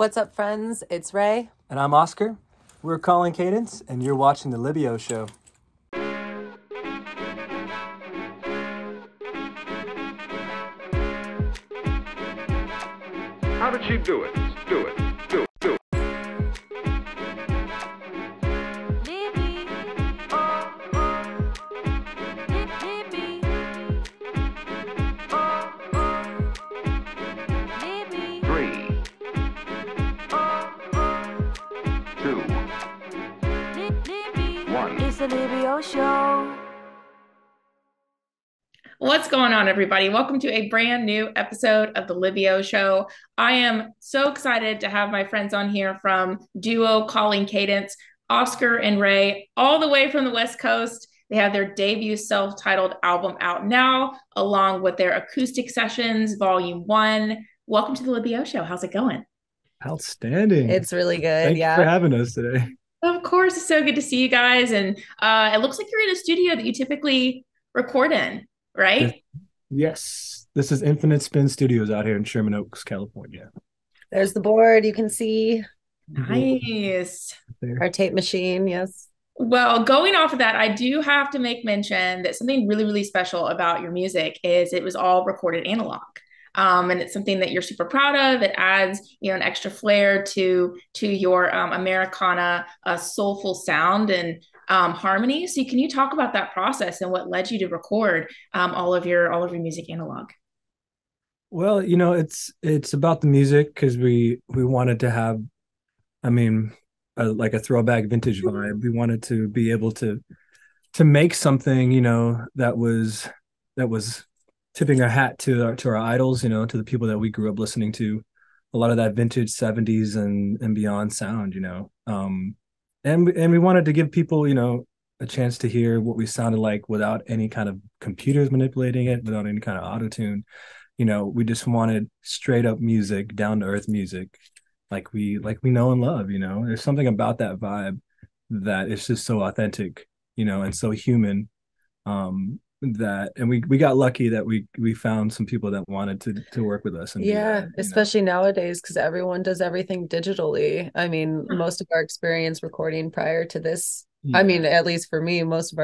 What's up, friends? It's Ray. And I'm Oscar. We're calling Cadence, and you're watching the Libby Show. How did she do it? Do it. Do it. Do it. Libby. Oh, oh. Libby. Oh, oh. Libby. 3, 2, Libby. 1. It's the Libby Show. What's going on, everybody? Welcome to a brand new episode of the Libby Show. I am so excited to have my friends on here from duo Calling Cadence, Oscar and Ray, all the way from the West Coast. They have their debut self-titled album out now, along with their acoustic sessions, Volume 1. Welcome to the Libby Show. How's it going? Outstanding. It's really good. Thank you for having us today. Of course, it's so good to see you guys. And it looks like you're in a studio that you typically record in, right? Yes. This is Infinite Spin Studios out here in Sherman Oaks, California. There's the board. You can see Nice. our tape machine. Yes. Well, going off of that, I do have to make mention that something really, really special about your music is it was all recorded analog. And it's something that you're super proud of. It adds, an extra flair to your Americana soulful sound and harmony. So can you talk about that process and what led you to record all of your music analog? Well, it's about the music because we wanted to have, like a throwback vintage vibe. We wanted to be able to make something, that was tipping our hat to our idols, to the people that we grew up listening to, a lot of that vintage 70s and beyond sound, and we wanted to give people, a chance to hear what we sounded like without any kind of computers manipulating it, without any kind of auto-tune. We just wanted straight up music, down to earth music, like we know and love. There's something about that vibe that is just so authentic, and so human. And we got lucky that we found some people that wanted to work with us. And especially nowadays, because everyone does everything digitally. Most of our experience recording prior to this, at least for me, most of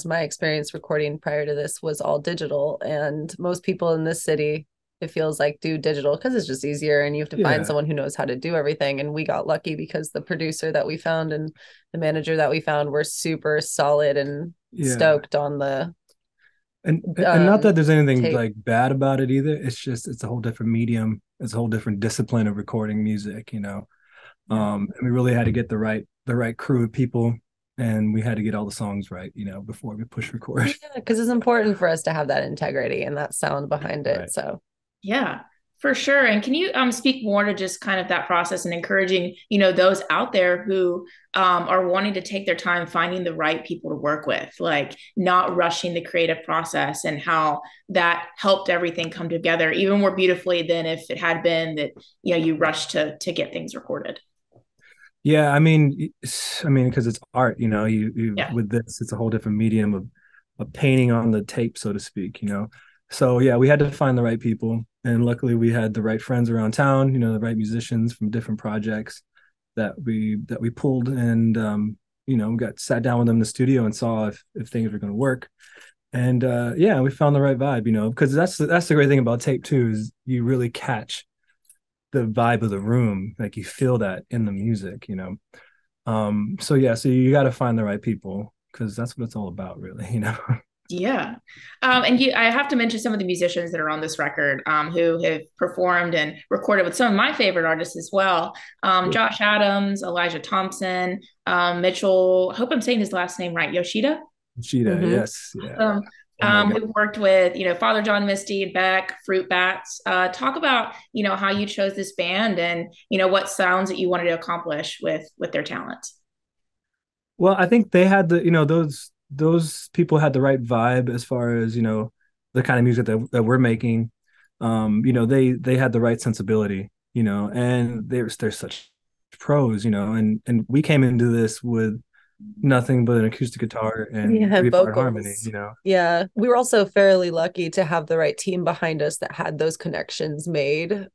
my experience recording prior to this was all digital. And most people in this city, it feels like, do digital because it's just easier and you have to find someone who knows how to do everything. And we got lucky because the producer that we found and the manager that we found were super solid and stoked on the and not that there's anything tape. Like bad about it either. It's just it's a whole different medium. It's a whole different discipline of recording music, and we really had to get the right crew of people, and we had to get all the songs right, before we push record. Yeah, because it's important for us to have that integrity and that sound behind it. Right. So yeah, for sure. And can you speak more to just kind of that process and encouraging, those out there who are wanting to take their time finding the right people to work with, like not rushing the creative process, and how that helped everything come together even more beautifully than if it had been that, you rushed to get things recorded? Yeah, because it's art, with this, it's a whole different medium of painting on the tape, so to speak, So yeah, we had to find the right people, and luckily we had the right friends around town, the right musicians from different projects that we pulled, and we sat down with them in the studio and saw if things were going to work, and we found the right vibe, because that's the great thing about tape too, is you really catch the vibe of the room, like you feel that in the music, so you got to find the right people, because that's what it's all about, really. Yeah. I have to mention some of the musicians that are on this record who have performed and recorded with some of my favorite artists as well. Josh Adams, Elijah Thomson, Mitchell, I hope I'm saying his last name right, Yoshida? Yoshida, yes. Yeah. Who worked with, Father John Misty, Beck, Fruit Bats. Talk about, how you chose this band and, what sounds that you wanted to accomplish with their talent. Well, I think they had those people had the right vibe as far as, the kind of music that we're making. They had the right sensibility, and they're such pros, and we came into this with nothing but an acoustic guitar and Yeah, and 3-part harmony, vocals. Yeah, we were also fairly lucky to have the right team behind us that had those connections made,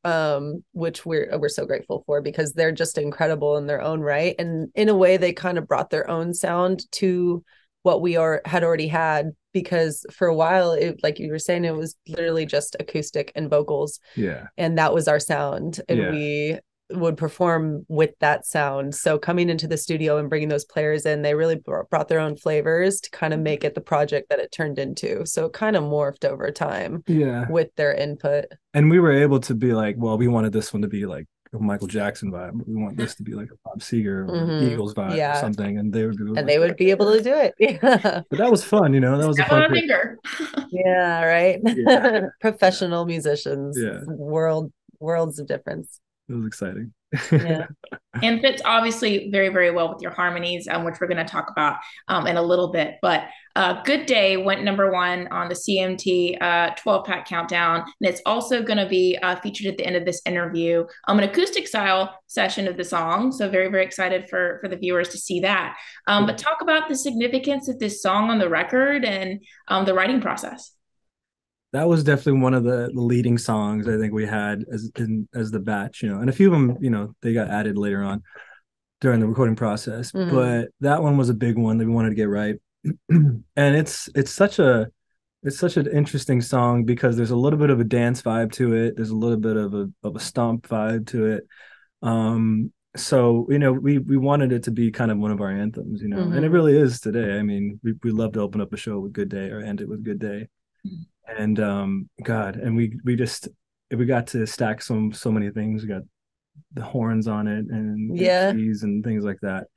which we're so grateful for, because they're just incredible in their own right, and in a way they kind of brought their own sound to what we had already had, because for a while, it, like you were saying, it was literally just acoustic and vocals, Yeah. and that was our sound, and we would perform with that sound. So coming into the studio and bringing those players in, they really brought their own flavors to kind of make it the project that it turned into. So it kind of morphed over time with their input. And we were able to be like, well, we wanted this one to be like a Michael Jackson vibe. We want this to be like a Bob Seger or Eagles vibe or something. And they would be able to do it. Yeah. But that was fun, that was a fun finger. Yeah, right. Professional musicians. Worlds of difference. It was exciting. Yeah. And fits obviously very, very well with your harmonies, which we're going to talk about in a little bit. But Good Day went #1 on the CMT 12-pack countdown. And it's also going to be featured at the end of this interview, an acoustic style session of the song. So very, very excited for the viewers to see that. But talk about the significance of this song on the record and the writing process. That was definitely one of the leading songs I think we had as the batch, and a few of them, they got added later on during the recording process. But that one was a big one that we wanted to get right. And it's such an interesting song because there's a little bit of a dance vibe to it. There's a little bit of a stomp vibe to it. So we wanted it to be kind of one of our anthems, and it really is today. I mean, we love to open up a show with Good Day or end it with Good Day. And God, and we got to stack so many things. We got the horns on it and keys and things like that.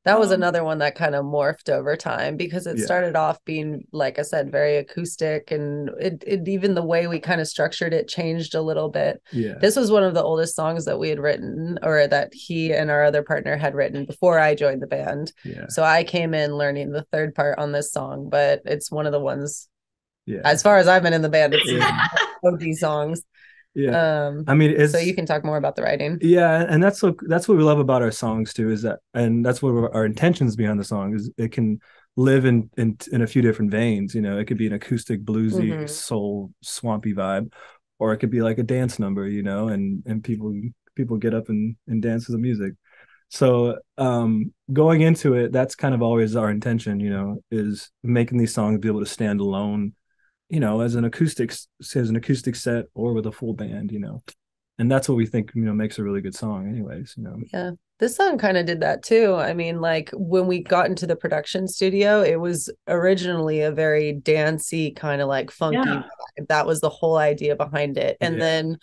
That was another one that kind of morphed over time because it started off being, like I said, very acoustic, and it even the way we kind of structured it changed a little bit. This was one of the oldest songs that we had written, or that he and our other partner had written before I joined the band. So I came in learning the third part on this song, but it's one of the ones. As far as I've been in the band, it's OG songs. I mean, so you can talk more about the writing. And that's what we love about our songs too, is that, and that's what our intentions behind the song is. It can live in a few different veins. It could be an acoustic, bluesy, soul, swampy vibe, or it could be like a dance number. And people get up and dance to the music. So going into it, that's kind of always our intention. Is making these songs be able to stand alone, as an acoustic set or with a full band, and that's what we think, makes a really good song anyways, Yeah. This song kind of did that too. I mean, like when we got into the production studio, it was originally a very dancey kind of like funky vibe. That was the whole idea behind it. And then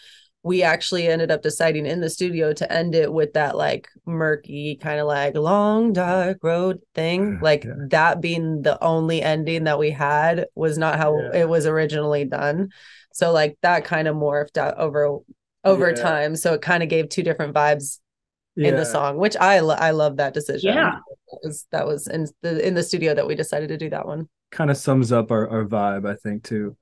we actually ended up deciding in the studio to end it with that like murky kind of like long dark road thing, like that being the only ending that we had was not how it was originally done. So like that kind of morphed out over time. So it kind of gave two different vibes in the song, which I love that decision. That was in the studio that we decided to do that one. Kind of sums up our vibe, I think, too.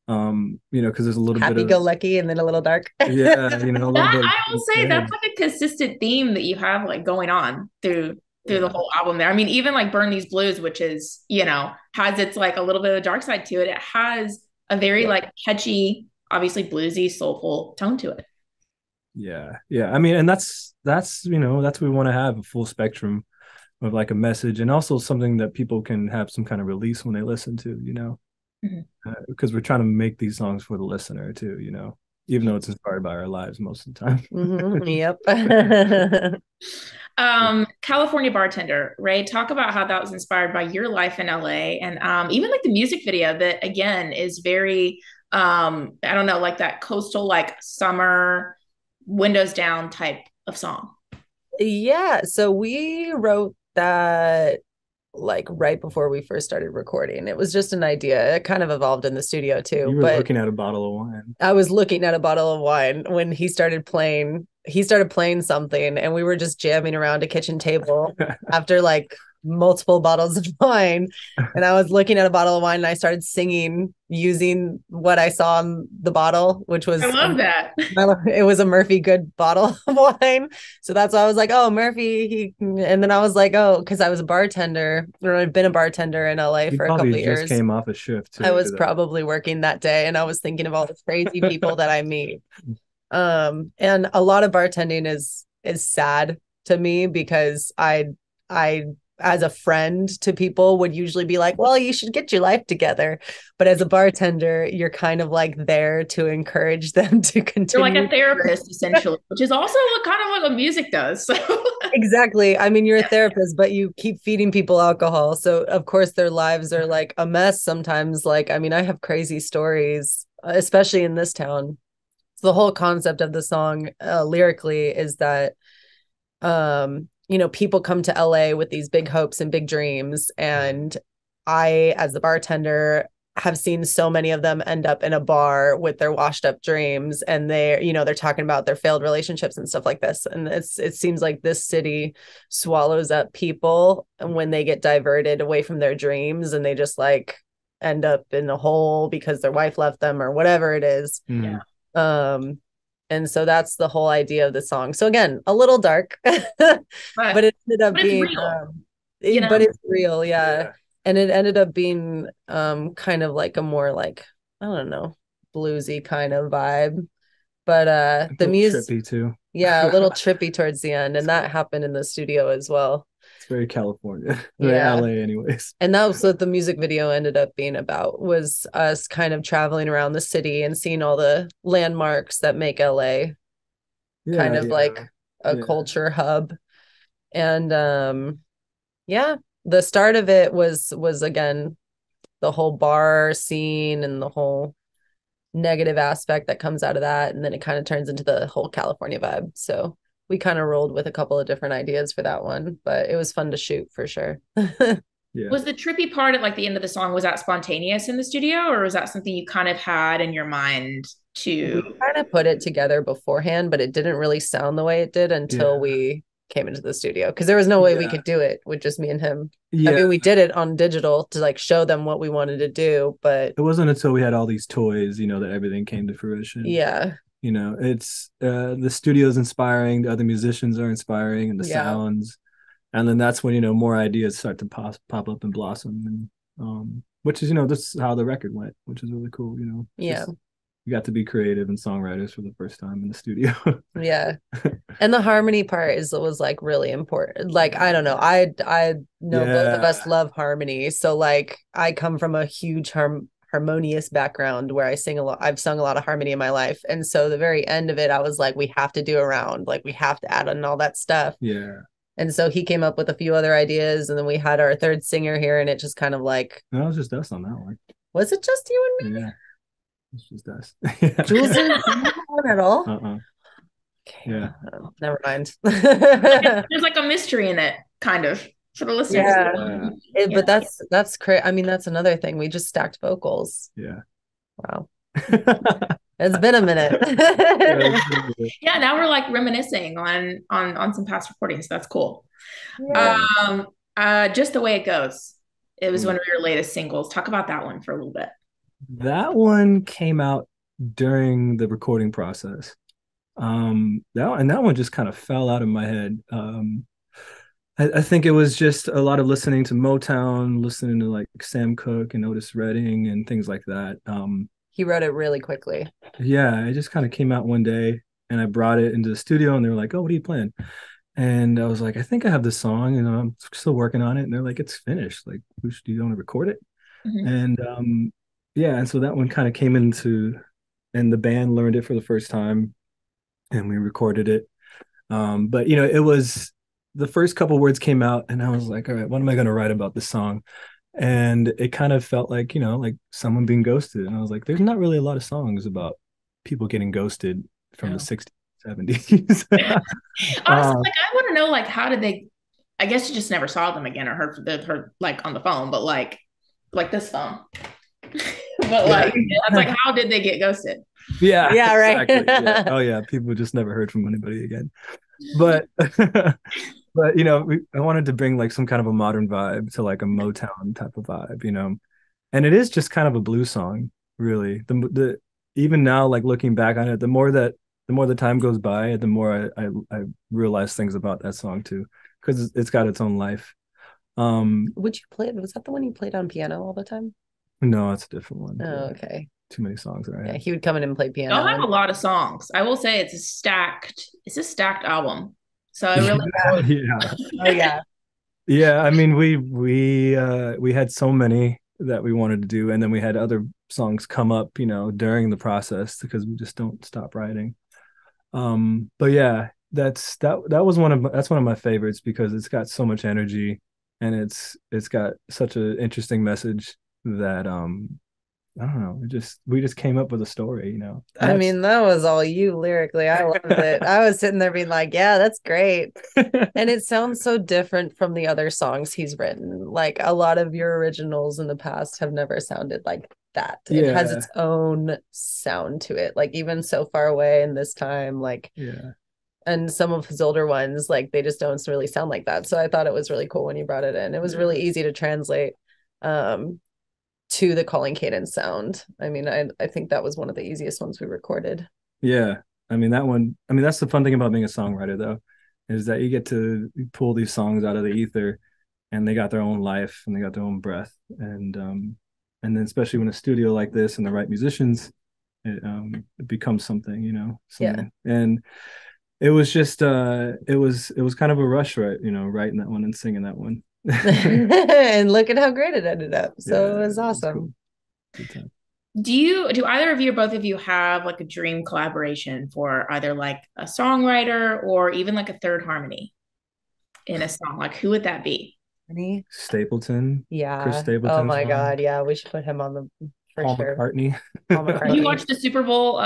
Because there's a little happy bit of go lucky and then a little dark. I will say that's like a consistent theme that you have like going on through the whole album there. I mean, even like Burn These Blues, which is, has its like a little bit of a dark side to it. It has a very like catchy, obviously bluesy, soulful tone to it. Yeah. I mean, and that's that's what we want to have, a full spectrum of like a message, and also something that people can have some kind of release when they listen to, because we're trying to make these songs for the listener too, even though it's inspired by our lives most of the time. Yep. California Bartender, Rae, talk about how that was inspired by your life in LA, and even like the music video that again is very I don't know, like that coastal, like summer windows down type of song. So we wrote that like right before we first started recording. It was just an idea. It kind of evolved in the studio too. You were looking at a bottle of wine. I was looking at a bottle of wine when he started playing something, and we were just jamming around a kitchen table after like multiple bottles of wine, and I was looking at a bottle of wine and I started singing using what I saw on the bottle, which was I love that. it was a Murphy Good bottle of wine. So that's why I was like, oh, Murphy. And then I was like, oh, because I was a bartender, or I'd been a bartender in LA for a couple of years. Just came off a shift too. I was probably working that day, and I was thinking of all the crazy people that I meet. And a lot of bartending is sad to me, because I as a friend to people would usually be like, well, you should get your life together. But as a bartender, you're kind of like there to encourage them to continue. You're like a therapist, essentially, which is also what music does. So. Exactly. I mean, you're a therapist, but you keep feeding people alcohol. So of course their lives are like a mess sometimes. Like, I mean, I have crazy stories, especially in this town. So the whole concept of the song lyrically is that, people come to LA with these big hopes and big dreams. And I, as the bartender, have seen so many of them end up in a bar with their washed up dreams. And they're talking about their failed relationships and stuff like this. And it seems like this city swallows up people when they get diverted away from their dreams, and they just like end up in a hole because their wife left them or whatever it is. Yeah. And so that's the whole idea of the song. So again, a little dark, but it ended up being, but it's real. Yeah. And it ended up being kind of like a more like, I don't know, bluesy kind of vibe. But the music, trippy too. Yeah, a little trippy towards the end. And that happened in the studio as well. It's very California, very LA anyways. And that was what the music video ended up being about, was us kind of traveling around the city and seeing all the landmarks that make LA kind of like a culture hub. And the start of it was again the whole bar scene and the whole negative aspect that comes out of that, and then it kind of turns into the whole California vibe. So we kind of rolled with a couple of different ideas for that one, but it was fun to shoot for sure. Was the trippy part at like the end of the song, was that spontaneous in the studio, or was that something you kind of had in your mind to? We kind of put it together beforehand, but it didn't really sound the way it did until we came into the studio, because there was no way we could do it with just me and him. I mean, we did it on digital to like show them what we wanted to do, but it wasn't until we had all these toys, that everything came to fruition. It's the studio's inspiring, the other musicians are inspiring, and the sounds, and then that's when more ideas start to pop up and blossom, and which is this is how the record went, which is really cool. We got to be creative and songwriters for the first time in the studio. And the harmony part was like really important. Like, I don't know, I know both of us love harmony, so like I come from a huge harmonious background where I've sung a lot of harmony in my life, and so the very end of it I was like, we have to do a round, like we have to add on all that stuff. And so he came up with a few other ideas, and then we had our third singer here, and it just kind of like, no, it was just us on that one. Was it just you and me? It's just us. Jules didn't on at all. Okay. Never mind. There's like a mystery in it, kind of, for the listeners. But that's crazy. I mean, that's another thing. We just stacked vocals. Wow. It's been a minute. Now we're like reminiscing on some past recordings. That's cool. Just the Way It Goes. It was one of your latest singles. Talk about that one for a little bit. That one came out during the recording process. That one just kind of fell out of my head. I think it was just a lot of listening to Motown, listening to like Sam Cooke and Otis Redding and things like that. He wrote it really quickly. It just kind of came out one day, and I brought it into the studio, and they were like, "Oh, what are you playing?" And I was like, "I think I have this song, and I'm still working on it." And they're like, "It's finished. Like, do you want to record it?" And and so that one kind of came into, and the band learned it for the first time, and we recorded it. But it was the first couple words came out, and I was like, all right, what am I going to write about this song? And it kind of felt like, like someone being ghosted. And I was like, there's not really a lot of songs about people getting ghosted from the 60s, 70s. Honestly, I want to know, like, how did they, I guess you just never saw them again or heard like on the phone, but like this phone. But like, that's like, how did they get ghosted? Right. Oh yeah, people just never heard from anybody again. But But I wanted to bring like some kind of a modern vibe to like a Motown type of vibe. And it is just kind of a blues song, really. The even now, like looking back on it, the more the time goes by, the more I realize things about that song too, because it's got its own life. Would you play it? Was that the one you played on piano all the time? No, it's a different one. Oh, okay. Too many songs, right? Yeah, he would come in and play piano. Y'all have a lot of songs. I will say it's a stacked album. So I really Yeah. Oh yeah. Yeah, I mean we had so many that we wanted to do, and then we had other songs come up, during the process because we just don't stop writing. But yeah, that's one of my favorites because it's got so much energy and it's got such an interesting message that I don't know, we just came up with a story. I mean, that was all you lyrically. I loved it. I was sitting there being like, yeah, that's great. And it sounds so different from the other songs he's written. Like a lot of your originals in the past have never sounded like that. It has its own sound to it. Like even So Far Away and This Time, like and some of his older ones, like they just don't really sound like that. So I thought it was really cool when you brought it in. It was really easy to translate to the calling cadence sound. I mean, I think that was one of the easiest ones we recorded. Yeah. I mean, that's the fun thing about being a songwriter though, is that you get to pull these songs out of the ether and they got their own life and they got their own breath. And then especially when a studio like this and the right musicians, it becomes something. Something. Yeah. And it was just it was kind of a rush, right? Writing that one and singing that one. And look at how great it ended up. So it was awesome. Good time. Do either of you or both of you have like a dream collaboration for either like a songwriter or even like a third harmony in a song? Like who would that be? Stapleton. Yeah. Chris Stapleton. Oh my God. Yeah, we should put him on the Paul McCartney. Paul McCartney. Did you watch the Super Bowl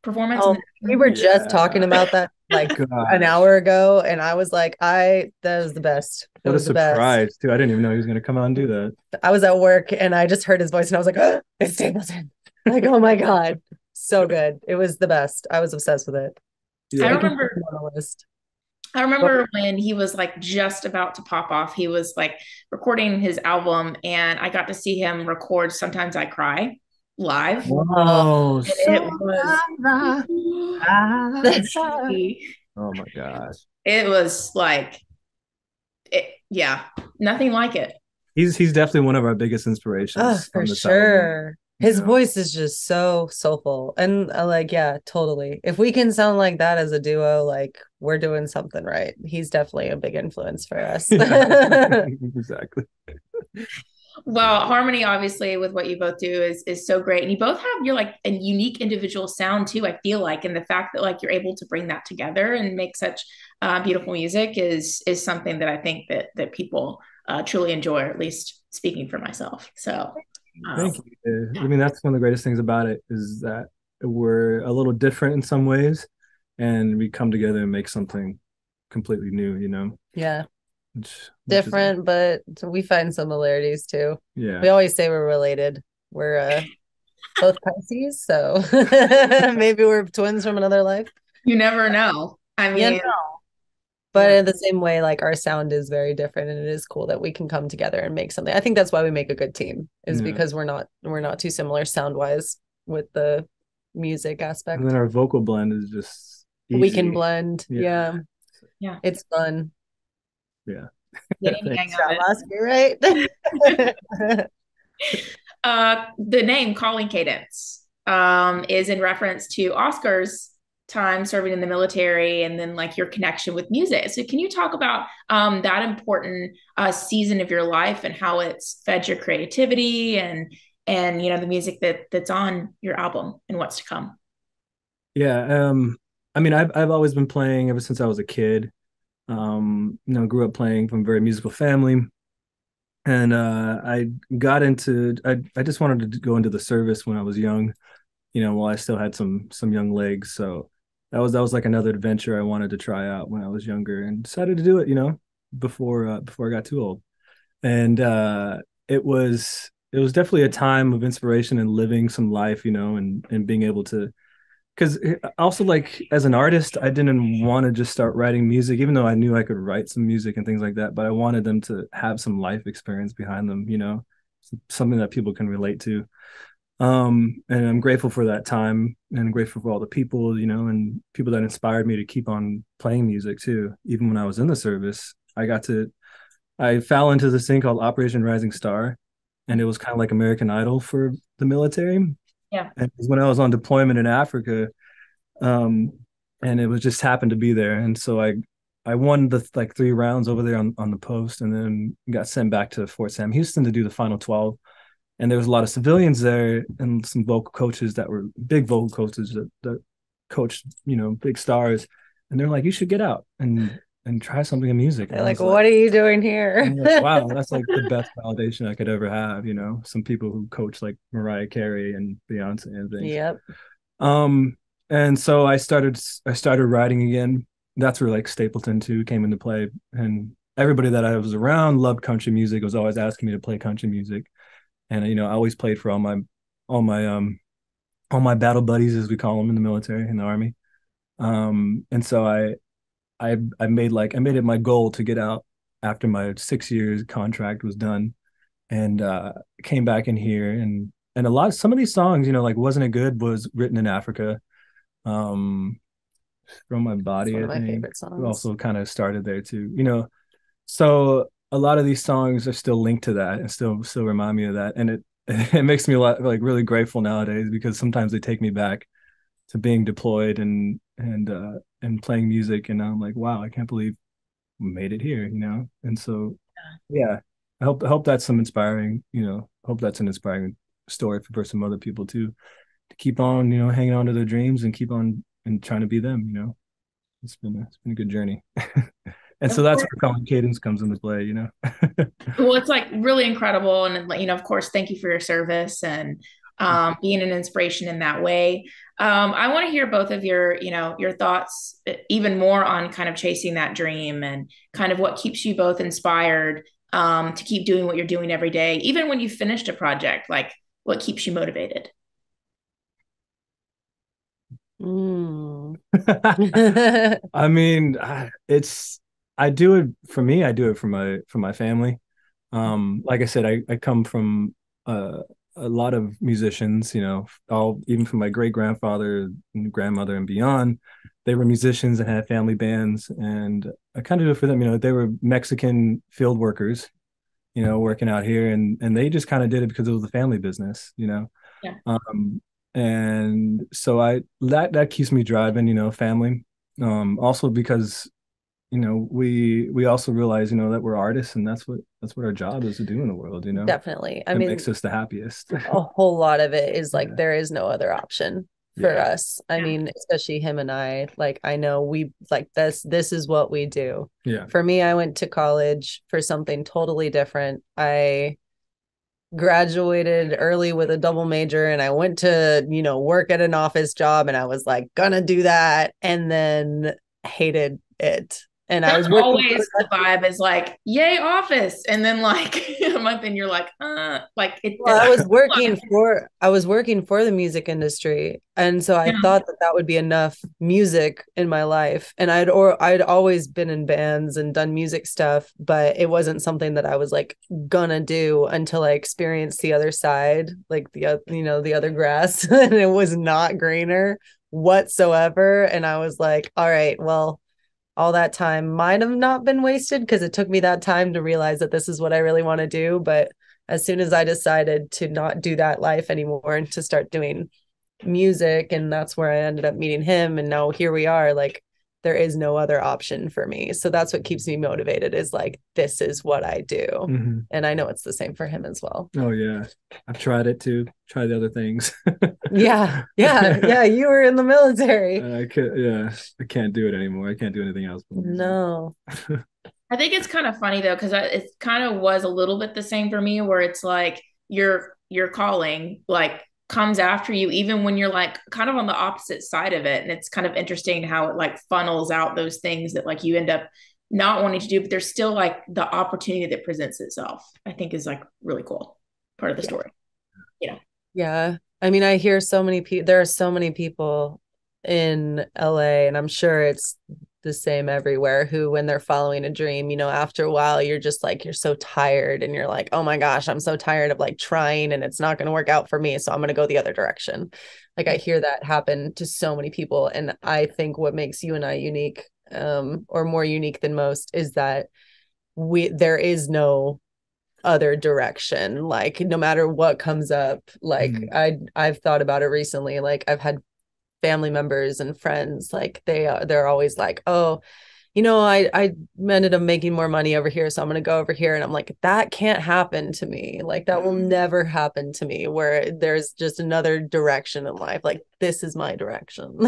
performance? We were just talking about that like an hour ago, and I was like, that was the best. What a surprise, too. I didn't even know he was going to come out and do that. I was at work and I just heard his voice and I was like, oh, it's Stapleton. Like, oh my God. So good. It was the best. I was obsessed with it. Yeah. I remember when he was like just about to pop off, he was like recording his album and I got to see him record Sometimes I Cry live. Whoa. Oh my gosh. It was like, nothing like it. He's definitely one of our biggest inspirations. For sure. Album. His voice is just so soulful. And totally. If we can sound like that as a duo, like we're doing something right. He's definitely a big influence for us. Exactly. Well, harmony, obviously, with what you both do is so great. And you both have your like a unique individual sound too, I feel like. And the fact that like you're able to bring that together and make such beautiful music is something that I think that people truly enjoy, or at least speaking for myself. So thank you. I mean, that's one of the greatest things about it is that we're a little different in some ways and we come together and make something completely new. Yeah. Different, but we find similarities too. Yeah. We always say we're related. We're both Pisces, so maybe we're twins from another life. You never know. I mean, but in the same way, like our sound is very different, and it is cool that we can come together and make something. I think that's why we make a good team, is because we're not too similar sound wise with the music aspect. And then our vocal blend is just easy. We can blend. Yeah. It's fun. Yeah. Last year, right? The name Calling Cadence is in reference to Oscar's time serving in the military and then like your connection with music. So can you talk about that important season of your life and how it's fed your creativity and the music that's on your album and what's to come? Yeah. I mean, I've always been playing ever since I was a kid. Grew up playing from a very musical family, and I got into I just wanted to go into the service when I was young, while I still had some young legs. So that was like another adventure I wanted to try out when I was younger, and decided to do it, before I got too old. And it was definitely a time of inspiration and living some life, and being able to because also like as an artist, I didn't want to just start writing music, even though I knew I could write some music and things like that. But I wanted them to have some life experience behind them, something that people can relate to. And I'm grateful for that time, and I'm grateful for all the people, and people that inspired me to keep on playing music too. Even when I was in the service, I fell into this thing called Operation Rising Star, and it was kind of like American Idol for the military. Yeah. And it was when I was on deployment in Africa, and it was just happened to be there. And so I won the like 3 rounds over there on the post, and then got sent back to Fort Sam Houston to do the final 12. And there was a lot of civilians there and some vocal coaches that were big vocal coaches that coached, big stars. And they're like, you should get out and try something in music. They're like, what are you doing here? Like, wow, that's like the best validation I could ever have. Some people who coach like Mariah Carey and Beyonce and things. Yep. And so I started writing again. That's where like Stapleton 2 came into play. And everybody that I was around loved country music, was always asking me to play country music. And I always played for all my battle buddies, as we call them in the military, in the Army. And so I made it my goal to get out after my 6 years contract was done, and came back in here, and some of these songs, like Wasn't It Good was written in Africa. From My Body, one of I my think, favorite songs. also kind of started there too. So a lot of these songs are still linked to that and still remind me of that, and it makes me like really grateful nowadays, because sometimes they take me back to being deployed and playing music, and I'm like, wow, I can't believe we made it here, And so yeah, I hope that's some inspiring, hope that's an inspiring story for some other people too, to keep on, hanging on to their dreams and keep on and trying to be them. It's been a good journey. And so that's where Cadence comes into play, Well, it's like really incredible. And, of course, thank you for your service and being an inspiration in that way. I want to hear both of your thoughts even more on kind of chasing that dream and kind of what keeps you both inspired to keep doing what you're doing every day, even when you finished a project, like what keeps you motivated? I mean, I do it for me. I do it for my family. Like I said, I come from a lot of musicians, all even from my great grandfather and grandmother and beyond. They were musicians and had family bands, and I kind of do it for them. They were Mexican field workers, working out here, and they just kind of did it because it was a family business, Yeah. And so that keeps me driving, family. Also because we also realize, that we're artists, and that's what our job is to do in the world, Definitely. It makes us the happiest. A whole lot of it is like, there is no other option for us. I mean, especially him and I, like, I know we like this is what we do. Yeah. For me, I went to college for something totally different. I graduated early with a double major, and I went to, work at an office job, and I was like, gonna do that, and then hated it. And I was always the vibe is like, yay, office. And then like a month and you're like, like it. Well, I was working for the music industry. And so I thought that would be enough music in my life. And I'd always been in bands and done music stuff, but it wasn't something that I was like gonna do until I experienced the other side, like the other grass, and it was not greener whatsoever. And I was like, all right, well, all that time might have not been wasted, because it took me that time to realize that this is what I really want to do. But as soon as I decided to not do that life anymore and to start doing music, and that's where I ended up meeting him, and now here we are, like, there is no other option for me. So that's what keeps me motivated, is like, this is what I do. Mm-hmm. And I know it's the same for him as well. Oh yeah, I've tried it too. Try the other things. yeah you were in the military. I can't do it anymore. I can't do anything else. No. I think it's kind of funny though, because it kind of was a little bit the same for me, where it's like your calling like comes after you, even when you're like kind of on the opposite side of it. And it's kind of interesting how it like funnels out those things that like you end up not wanting to do, but there's still like the opportunity that presents itself, I think is like really cool part of the story. Yeah. I mean, I hear so many people, there are so many people in LA, and I'm sure it's the same everywhere, who when they're following a dream, after a while you're just like, you're so tired and you're like, oh my gosh, I'm so tired of like trying and it's not going to work out for me, so I'm going to go the other direction. Like I hear that happen to so many people, and I think what makes you and I unique, or more unique than most, is that there is no other direction. Like no matter what comes up, like I've thought about it recently. Like I've had family members and friends, like they're always like, oh, I ended up making more money over here, so I'm going to go over here. And I'm like, that can't happen to me. Like that will never happen to me, where there's just another direction in life. Like this is my direction.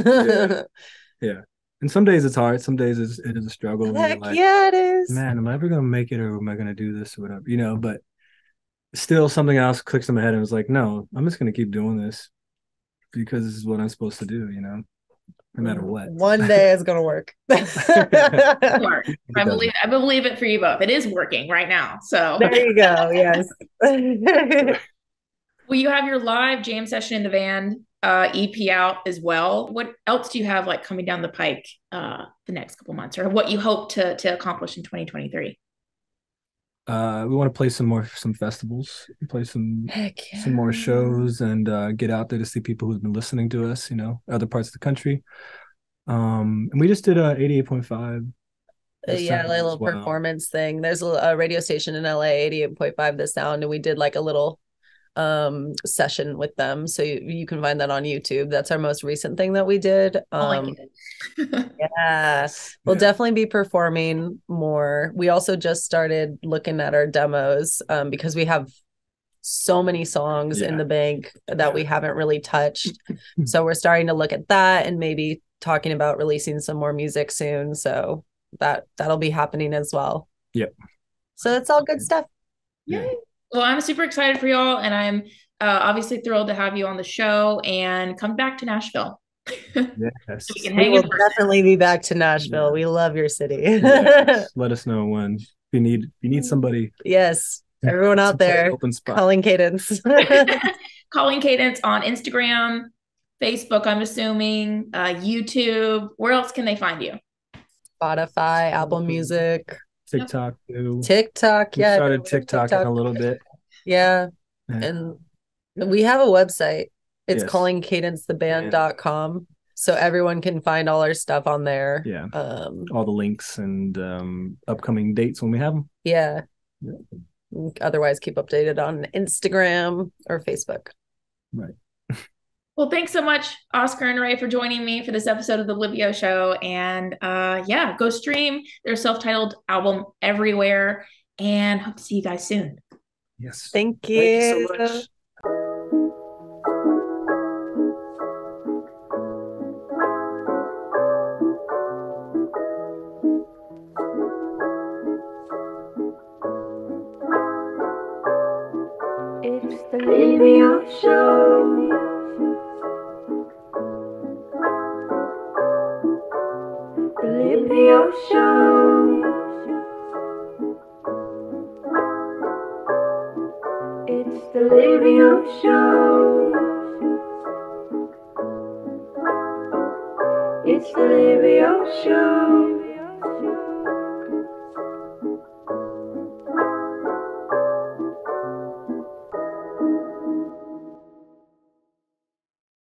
Yeah. And some days it's hard. Some days it is a struggle. Heck like, yeah, it is. Man, am I ever going to make it, or am I going to do this or whatever, but still something else clicks in my head and it's like, no, I'm just going to keep doing this because this is what I'm supposed to do, no matter what. One day it's going to work. I believe it for you both. It is working right now. So there you go. Yes. Well, you have your live jam session in the van EP out as well. What else do you have like coming down the pike the next couple months, or what you hope to accomplish in 2023? We want to play some festivals, play some more shows, and get out there to see people who've been listening to us, other parts of the country. And we just did 88.5. Yeah, like a little performance thing. There's a radio station in LA, 88.5 The Sound, and we did like a little session with them, so you can find that on YouTube. That's our most recent thing that we did. Yes, we'll definitely be performing more. We also just started looking at our demos, because we have so many songs in the bank that we haven't really touched. So we're starting to look at that and maybe talking about releasing some more music soon, so that'll be happening as well. Yep. So it's all good stuff. Yay. Well, I'm super excited for y'all, and I'm obviously thrilled to have you on the show, and come back to Nashville. Yes. So we will definitely be back to Nashville. We love your city. Yes. Let us know when you need somebody. Yes, everyone out there, calling Cadence. Calling Cadence on Instagram, Facebook, I'm assuming, YouTube. Where else can they find you? Spotify, Apple Music. TikTok too. TikTok, yeah. We started TikTok a little bit. Yeah. And we have a website. It's callingcadencetheband.com. So everyone can find all our stuff on there. Yeah. All the links and upcoming dates when we have them. Yeah. Otherwise, keep updated on Instagram or Facebook. Right. Well, thanks so much, Oscar and Rae, for joining me for this episode of the Libby Show. And go stream their self-titled album everywhere, and hope to see you guys soon. Yes. Thank you. Thank you so much. It's the Libby Show. The Libby Show. It's the Libby Show. It's the Libby Show.